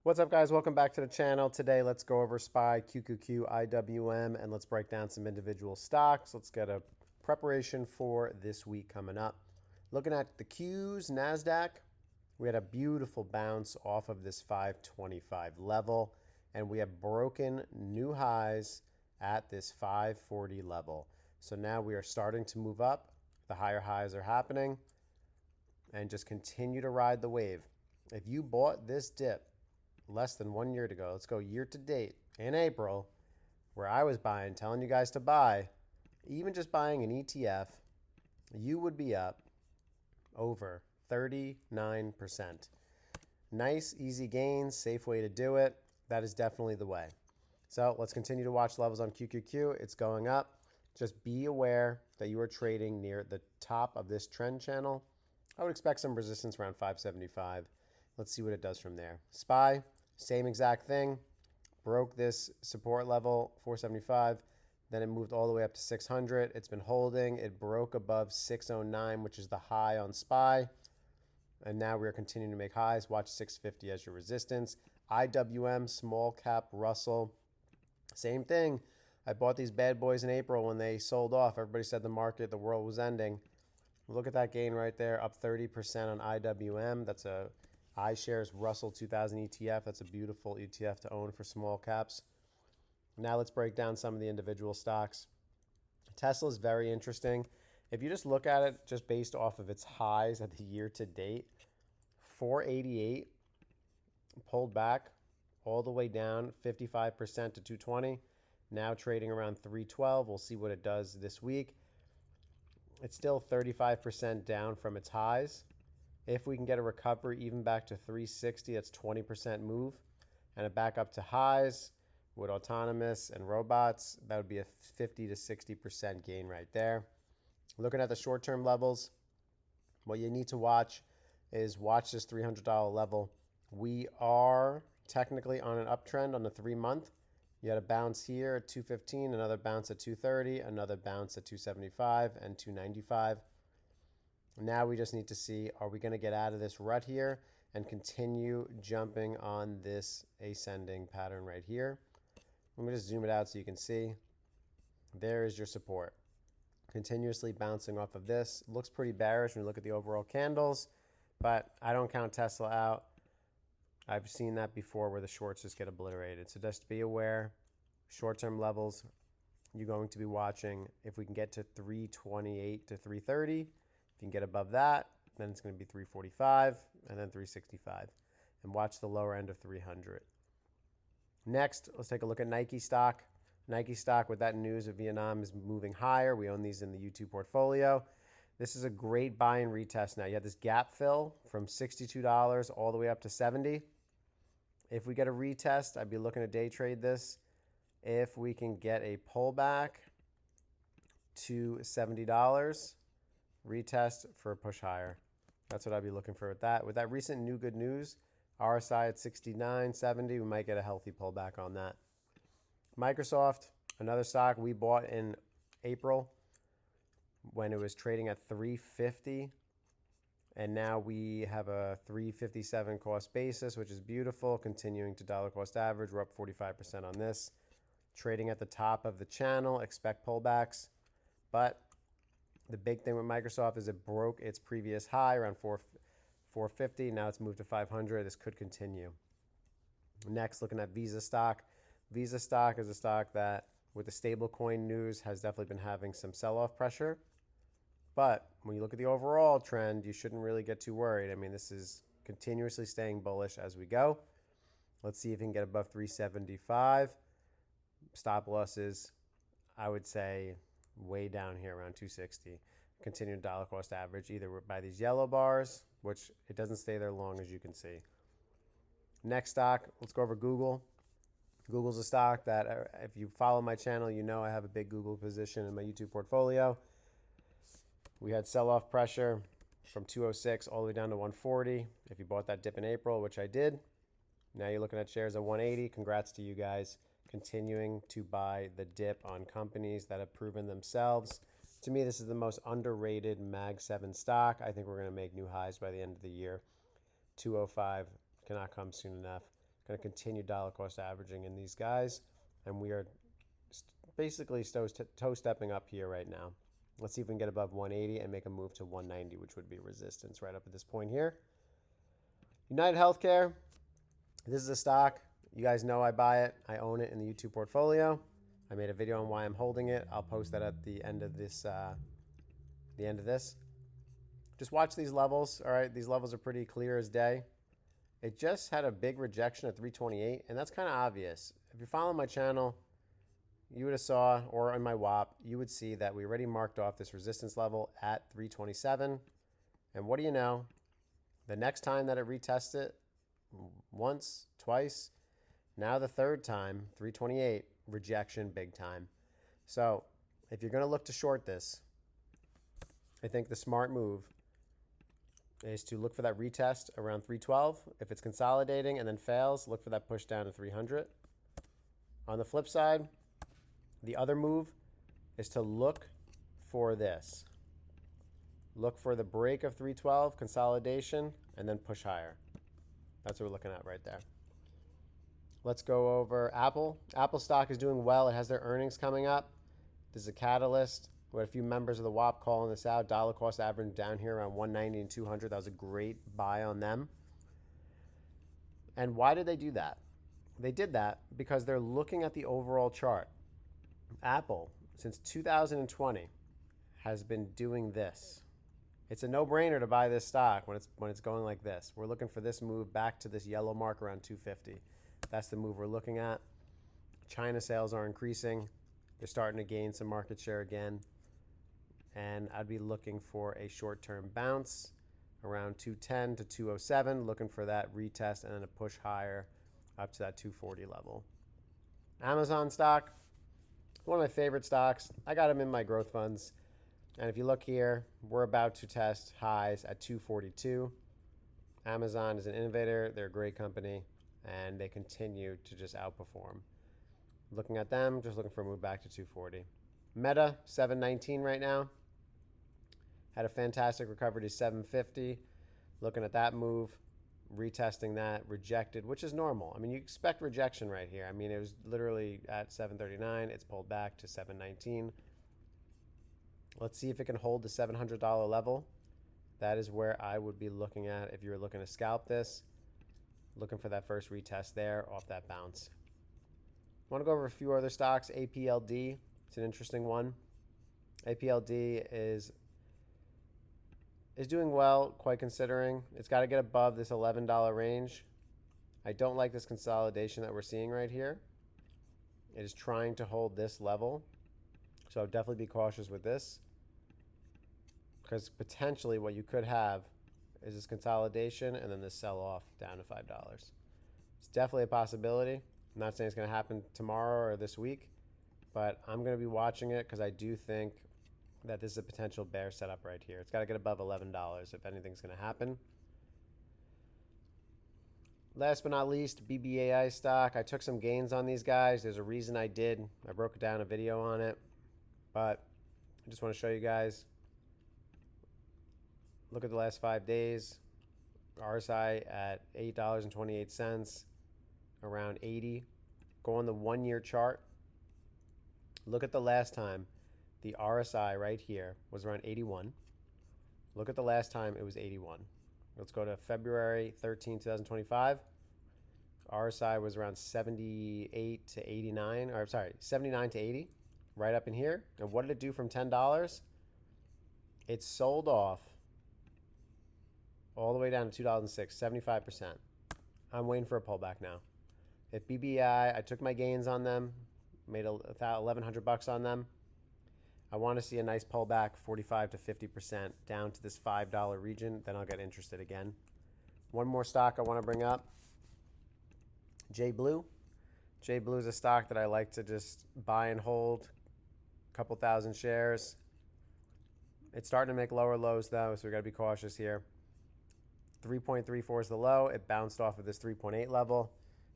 What's up, guys? Welcome back to the channel. Today, let's go over SPY, QQQ, IWM, and let's break down some individual stocks. Let's get a preparation for this week coming up. Looking at the Qs, NASDAQ, we had a beautiful bounce off of this 525 level, and we have broken new highs at this 540 level. So now we are starting to move up. The higher highs are happening, and just continue to ride the wave. If you bought this dip less than 1 year ago, let's go year to date in April, where I was buying, telling you guys to buy, even just buying an ETF, you would be up over 39%. Nice, easy gains, safe way to do it. That is definitely the way. So let's continue to watch levels on QQQ. It's going up. Just be aware that you are trading near the top of this trend channel. I would expect some resistance around 575. Let's see what it does from there. SPY, same exact thing. Broke this support level, 475. Then it moved all the way up to 600. It's been holding. It broke above 609, which is the high on SPY. And now we're continuing to make highs. Watch 650 as your resistance. IWM, small cap Russell, same thing. I bought these bad boys in April when they sold off. Everybody said the market, the world was ending. Look at that gain right there, up 30% on IWM. That's a iShares Russell 2000 ETF. That's a beautiful ETF to own for small caps. Now let's break down some of the individual stocks. Tesla is very interesting. If you just look at it just based off of its highs at the year to date, 488 pulled back all the way down 55% to 220. Now trading around 312. We'll see what it does this week. It's still 35% down from its highs. If we can get a recovery even back to 360, that's 20% move. And a back up to highs with autonomous and robots, that would be a 50 to 60% gain right there. Looking at the short-term levels, what you need to watch is watch this $300 level. We are technically on an uptrend on the 3-month. You had a bounce here at 215, another bounce at 230, another bounce at 275 and 295. Now we just need to see, are we going to get out of this rut here and continue jumping on this ascending pattern right here? Let me just zoom it out so you can see. There is your support. Continuously bouncing off of this. Looks pretty bearish when you look at the overall candles, but I don't count Tesla out. I've seen that before where the shorts just get obliterated. So just be aware, short-term levels, you're going to be watching. If we can get to 328 to 330, if you can get above that, then it's going to be 345 and then 365. And watch the lower end of 300. Next, let's take a look at Nike stock. Nike stock, with that news of Vietnam, is moving higher. We own these in the YouTube portfolio. This is a great buy and retest now. You had this gap fill from $62 all the way up to $70. If we get a retest, I'd be looking to day trade this. If we can get a pullback to $70, retest for a push higher. That's what I'd be looking for with that. With that recent new good news, RSI at 69, 70, we might get a healthy pullback on that. Microsoft, another stock we bought in April when it was trading at 350. And now we have a 357 cost basis, which is beautiful. Continuing to dollar cost average. We're up 45% on this. Trading at the top of the channel. Expect pullbacks. But the big thing with Microsoft is it broke its previous high around 450. Now it's moved to 500. This could continue. Next, looking at Visa stock. Visa stock is a stock that, with the stablecoin news, has definitely been having some sell-off pressure. But when you look at the overall trend, you shouldn't really get too worried. I mean, this is continuously staying bullish as we go. Let's see if we can get above 375. Stop losses, I would say, way down here around 260. Continued dollar cost average, either by these yellow bars, which it doesn't stay there long, as you can see. Next stock, let's go over Google. Google's a stock that, if you follow my channel, you know I have a big Google position in my YouTube portfolio. We had sell-off pressure from 206 all the way down to 140. If you bought that dip in April, which I did, now you're looking at shares at 180. Congrats to you guys continuing to buy the dip on companies that have proven themselves. To me, this is the most underrated Mag 7 stock. I think we're going to make new highs by the end of the year. 205 cannot come soon enough. Going to continue dollar cost averaging in these guys, and we are basically toe stepping up here right now. Let's see if we can get above 180 and make a move to 190, which would be resistance right up at this point here. United Healthcare. This is a stock. You guys know I buy it. I own it in the YouTube portfolio. I made a video on why I'm holding it. I'll post that at the end of this. Just watch these levels. All right, these levels are pretty clear as day. It just had a big rejection at 328, and that's kind of obvious. If you're following my channel, you would have saw, or in my WAP, you would see that we already marked off this resistance level at 327. And what do you know? The next time that it retests it, once, twice, now the third time, 328, rejection big time. So if you're going to look to short this, I think the smart move is to look for that retest around 312. If it's consolidating and then fails, look for that push down to 300. On the flip side, the other move is to look for this. Look for the break of 312, consolidation, and then push higher. That's what we're looking at right there. Let's go over Apple. Apple stock is doing well. It has their earnings coming up. This is a catalyst. We had a few members of the WAP calling this out. Dollar cost averaging down here around 190 and 200. That was a great buy on them. And why did they do that? They did that because they're looking at the overall chart. Apple, since 2020, has been doing this. It's a no-brainer to buy this stock when it's going like this. We're looking for this move back to this yellow mark around 250. That's the move we're looking at. China sales are increasing. They're starting to gain some market share again. And I'd be looking for a short-term bounce around 210 to 207, looking for that retest and then a push higher up to that 240 level. Amazon stock, one of my favorite stocks. I got them in my growth funds. And if you look here, we're about to test highs at 242. Amazon is an innovator. They're a great company, and they continue to just outperform. Looking at them, just looking for a move back to 240. Meta, 719 right now. Had a fantastic recovery to 750. Looking at that move, retesting that, rejected, which is normal. I mean, you expect rejection right here. I mean, it was literally at 739. It's pulled back to 719. Let's see if it can hold the $700 level. That is where I would be looking at if you were looking to scalp this. Looking for that first retest there off that bounce. I want to go over a few other stocks. APLD, it's an interesting one. APLD is doing well, quite considering. It's got to get above this $11 range. I don't like this consolidation that we're seeing right here. It is trying to hold this level. So definitely be cautious with this. Because potentially what you could have is this consolidation and then this sell-off down to $5. It's definitely a possibility. I'm not saying it's going to happen tomorrow or this week, but I'm going to be watching it because I do think that this is a potential bear setup right here. It's got to get above $11 if anything's going to happen. Last but not least, BBAI stock. I took some gains on these guys. There's a reason I did. I broke down a video on it, but I just want to show you guys. Look at the last 5 days. RSI at $8.28, around 80. Go on the 1 year chart. Look at the last time the RSI right here was around 81. Look at the last time it was 81. Let's go to February 13, 2025. RSI was around 78 to 89, or sorry, 79 to 80, right up in here. And what did it do from $10? It sold off all the way down to 2006, 75%. I'm waiting for a pullback now. If BBI, I took my gains on them, made $1,100 on them. I want to see a nice pullback, 45 to 50% down to this $5 region. Then I'll get interested again. One more stock I want to bring up. JBlue. JBlue is a stock that I like to just buy and hold. A couple thousand shares. It's starting to make lower lows though, so we got to be cautious here. 3.34 is the low. It bounced off of this 3.8 level.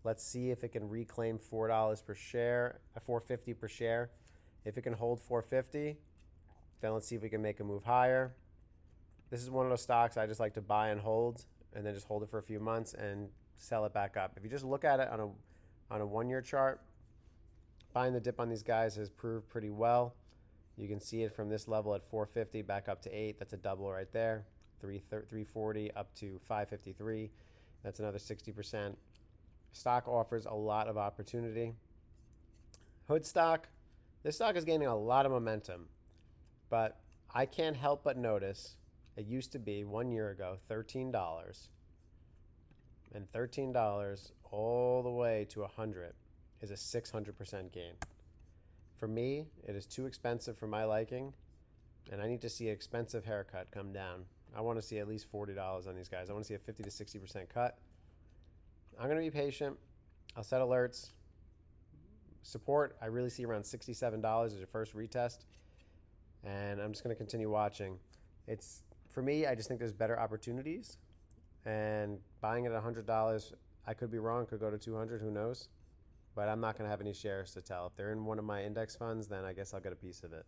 Let's see if it can reclaim $4 per share, $4.50 per share. If it can hold $4.50, then let's see if we can make a move higher. This is one of those stocks I just like to buy and hold and then just hold it for a few months and sell it back up. If you just look at it on a 1 year chart, buying the dip on these guys has proved pretty well. You can see it from this level at 450 back up to 8. That's a double right there. 340 up to 553. That's another 60%. Stock offers a lot of opportunity. Hood stock, this stock is gaining a lot of momentum, but I can't help but notice it used to be 1 year ago $13, and $13 all the way to 100 is a 600% gain. For me, it is too expensive for my liking, and I need to see an expensive haircut come down. I want to see at least $40 on these guys. I want to see a 50 to 60% cut. I'm going to be patient. I'll set alerts. Support, I really see around $67 as your first retest, and I'm just going to continue watching. For me, I just think there's better opportunities, and buying it at $100, I could be wrong, could go to 200, who knows? But I'm not going to have any shares to tell. If they're in one of my index funds, then I guess I'll get a piece of it.